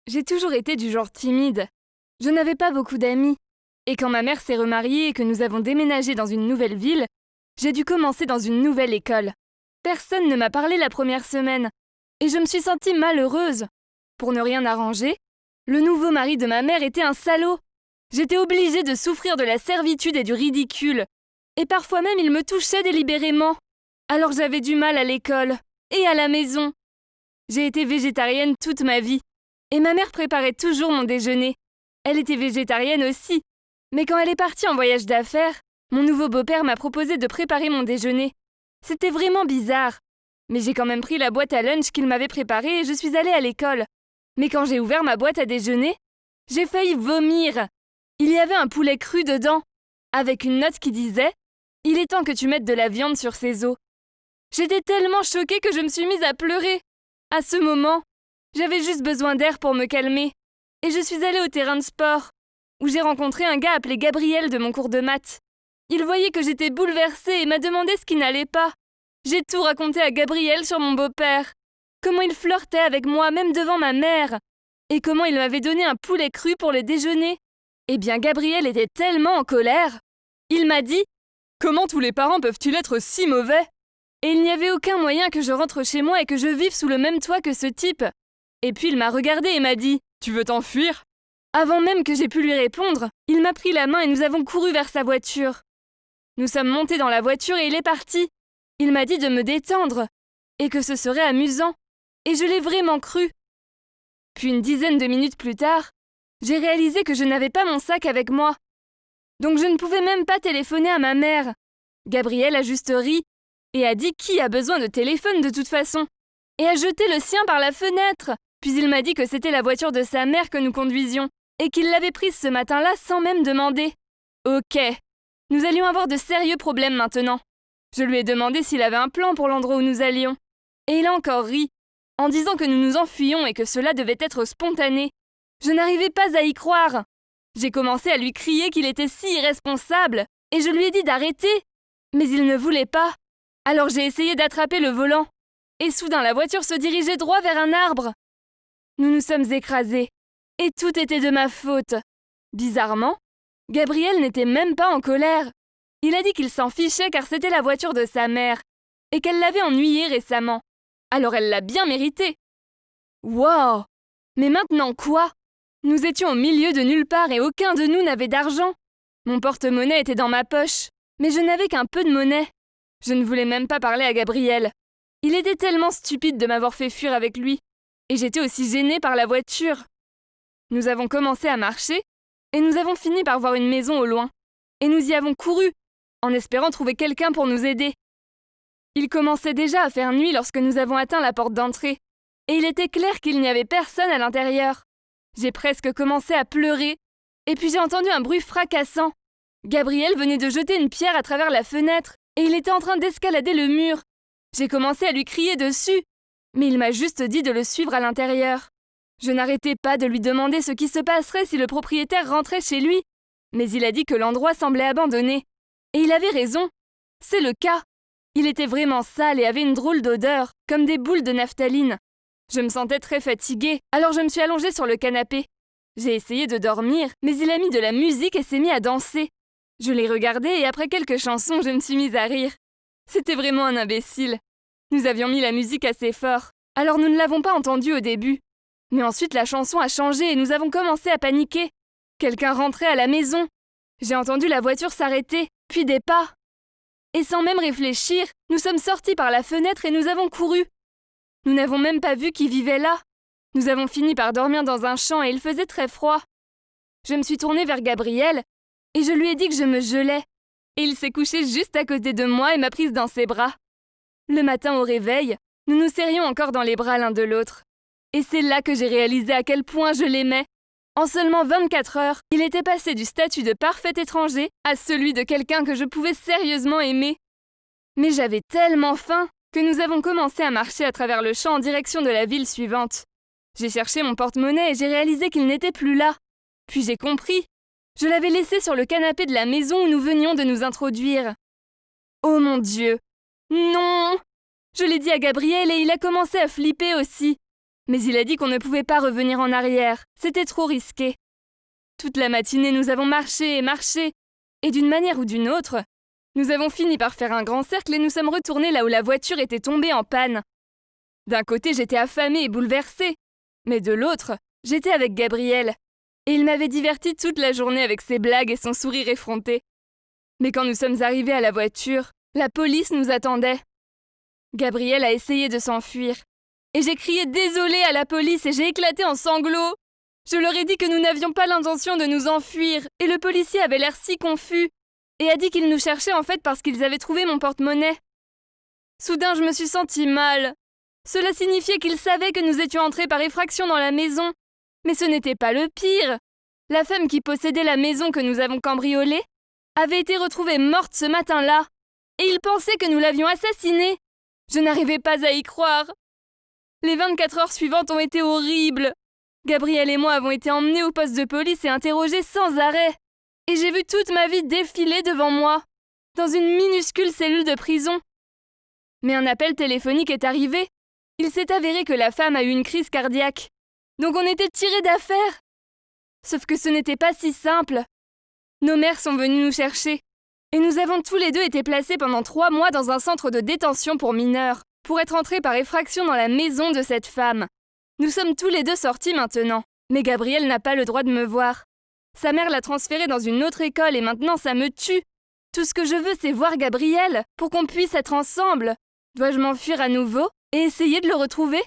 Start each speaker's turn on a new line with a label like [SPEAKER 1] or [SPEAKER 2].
[SPEAKER 1] J'ai toujours été du genre timide. Je n'avais pas beaucoup d'amis. Et quand ma mère s'est remariée et que nous avons déménagé dans une nouvelle ville, j'ai dû commencer dans une nouvelle école. Personne ne m'a parlé la première semaine. Et je me suis sentie malheureuse. Pour ne rien arranger, le nouveau mari de ma mère était un salaud. J'étais obligée de souffrir de la servitude et du ridicule. Et parfois même il me touchait délibérément. Alors j'avais du mal à l'école et à la maison. J'ai été végétarienne toute ma vie. Et ma mère préparait toujours mon déjeuner. Elle était végétarienne aussi. Mais quand elle est partie en voyage d'affaires, mon nouveau beau-père m'a proposé de préparer mon déjeuner. C'était vraiment bizarre. Mais j'ai quand même pris la boîte à lunch qu'il m'avait préparée et je suis allée à l'école. Mais quand j'ai ouvert ma boîte à déjeuner, j'ai failli vomir. Il y avait un poulet cru dedans, avec une note qui disait « Il est temps que tu mettes de la viande sur ces os ». J'étais tellement choquée que je me suis mise à pleurer. À ce moment, j'avais juste besoin d'air pour me calmer. Et je suis allée au terrain de sport, où j'ai rencontré un gars appelé Gabriel de mon cours de maths. Il voyait que j'étais bouleversée et m'a demandé ce qui n'allait pas. J'ai tout raconté à Gabriel sur mon beau-père. Comment il flirtait avec moi, même devant ma mère. Et comment il m'avait donné un poulet cru pour le déjeuner. Eh bien, Gabriel était tellement en colère. Il m'a dit « Comment tous les parents peuvent-ils être si mauvais ?» Et il n'y avait aucun moyen que je rentre chez moi et que je vive sous le même toit que ce type. Et puis il m'a regardé et m'a dit « Tu veux t'enfuir ?» Avant même que j'aie pu lui répondre, il m'a pris la main et nous avons couru vers sa voiture. Nous sommes montés dans la voiture et il est parti. Il m'a dit de me détendre et que ce serait amusant. Et je l'ai vraiment cru. Puis une dizaine de minutes plus tard, j'ai réalisé que je n'avais pas mon sac avec moi. Donc je ne pouvais même pas téléphoner à ma mère. Gabriel a juste ri et a dit qui a besoin de téléphone de toute façon et a jeté le sien par la fenêtre. Puis il m'a dit que c'était la voiture de sa mère que nous conduisions et qu'il l'avait prise ce matin-là sans même demander. Ok, nous allions avoir de sérieux problèmes maintenant. Je lui ai demandé s'il avait un plan pour l'endroit où nous allions. Et il a encore ri, en disant que nous nous enfuyions et que cela devait être spontané. Je n'arrivais pas à y croire. J'ai commencé à lui crier qu'il était si irresponsable et je lui ai dit d'arrêter. Mais il ne voulait pas. Alors j'ai essayé d'attraper le volant. Et soudain la voiture se dirigeait droit vers un arbre. Nous nous sommes écrasés. Et tout était de ma faute. Bizarrement, Gabriel n'était même pas en colère. Il a dit qu'il s'en fichait car c'était la voiture de sa mère et qu'elle l'avait ennuyé récemment. Alors elle l'a bien mérité. Wow! Mais maintenant quoi? Nous étions au milieu de nulle part et aucun de nous n'avait d'argent. Mon porte-monnaie était dans ma poche, mais je n'avais qu'un peu de monnaie. Je ne voulais même pas parler à Gabriel. Il était tellement stupide de m'avoir fait fuir avec lui. Et j'étais aussi gênée par la voiture. Nous avons commencé à marcher, et nous avons fini par voir une maison au loin. Et nous y avons couru, en espérant trouver quelqu'un pour nous aider. Il commençait déjà à faire nuit lorsque nous avons atteint la porte d'entrée, et il était clair qu'il n'y avait personne à l'intérieur. J'ai presque commencé à pleurer, et puis j'ai entendu un bruit fracassant. Gabriel venait de jeter une pierre à travers la fenêtre, et il était en train d'escalader le mur. J'ai commencé à lui crier dessus, mais il m'a juste dit de le suivre à l'intérieur. Je n'arrêtais pas de lui demander ce qui se passerait si le propriétaire rentrait chez lui, mais il a dit que l'endroit semblait abandonné. Et il avait raison. C'est le cas. Il était vraiment sale et avait une drôle d'odeur, comme des boules de naphtaline. Je me sentais très fatiguée, alors je me suis allongée sur le canapé. J'ai essayé de dormir, mais il a mis de la musique et s'est mis à danser. Je l'ai regardé et après quelques chansons, je me suis mise à rire. C'était vraiment un imbécile. Nous avions mis la musique assez fort, alors nous ne l'avons pas entendu au début. Mais ensuite la chanson a changé et nous avons commencé à paniquer. Quelqu'un rentrait à la maison. J'ai entendu la voiture s'arrêter, puis des pas. Et sans même réfléchir, nous sommes sortis par la fenêtre et nous avons couru. Nous n'avons même pas vu qui vivait là. Nous avons fini par dormir dans un champ et il faisait très froid. Je me suis tournée vers Gabriel et je lui ai dit que je me gelais. Et il s'est couché juste à côté de moi et m'a prise dans ses bras. Le matin au réveil, nous nous serrions encore dans les bras l'un de l'autre. Et c'est là que j'ai réalisé à quel point je l'aimais. En seulement 24 heures, il était passé du statut de parfait étranger à celui de quelqu'un que je pouvais sérieusement aimer. Mais j'avais tellement faim que nous avons commencé à marcher à travers le champ en direction de la ville suivante. J'ai cherché mon porte-monnaie et j'ai réalisé qu'il n'était plus là. Puis j'ai compris. Je l'avais laissé sur le canapé de la maison où nous venions de nous introduire. Oh mon Dieu! Non! Je l'ai dit à Gabriel et il a commencé à flipper aussi. Mais il a dit qu'on ne pouvait pas revenir en arrière, c'était trop risqué. Toute la matinée, nous avons marché et marché, et d'une manière ou d'une autre, nous avons fini par faire un grand cercle et nous sommes retournés là où la voiture était tombée en panne. D'un côté, j'étais affamée et bouleversée, mais de l'autre, j'étais avec Gabriel, et il m'avait divertie toute la journée avec ses blagues et son sourire effronté. Mais quand nous sommes arrivés à la voiture, la police nous attendait. Gabriel a essayé de s'enfuir, et j'ai crié désolée à la police et j'ai éclaté en sanglots. Je leur ai dit que nous n'avions pas l'intention de nous enfuir, et le policier avait l'air si confus, et a dit qu'il nous cherchait en fait parce qu'ils avaient trouvé mon porte-monnaie. Soudain, je me suis sentie mal. Cela signifiait qu'ils savaient que nous étions entrés par effraction dans la maison. Mais ce n'était pas le pire. La femme qui possédait la maison que nous avons cambriolée avait été retrouvée morte ce matin-là, et ils pensaient que nous l'avions assassinée. Je n'arrivais pas à y croire. Les 24 heures suivantes ont été horribles. Gabriel et moi avons été emmenés au poste de police et interrogés sans arrêt. Et j'ai vu toute ma vie défiler devant moi, dans une minuscule cellule de prison. Mais un appel téléphonique est arrivé. Il s'est avéré que la femme a eu une crise cardiaque. Donc on était tirés d'affaire. Sauf que ce n'était pas si simple. Nos mères sont venues nous chercher. Et nous avons tous les deux été placés pendant 3 mois dans un centre de détention pour mineurs, pour être entrés par effraction dans la maison de cette femme. Nous sommes tous les deux sortis maintenant. Mais Gabriel n'a pas le droit de me voir. Sa mère l'a transféré dans une autre école et maintenant ça me tue. Tout ce que je veux, c'est voir Gabriel, pour qu'on puisse être ensemble. Dois-je m'enfuir à nouveau et essayer de le retrouver ?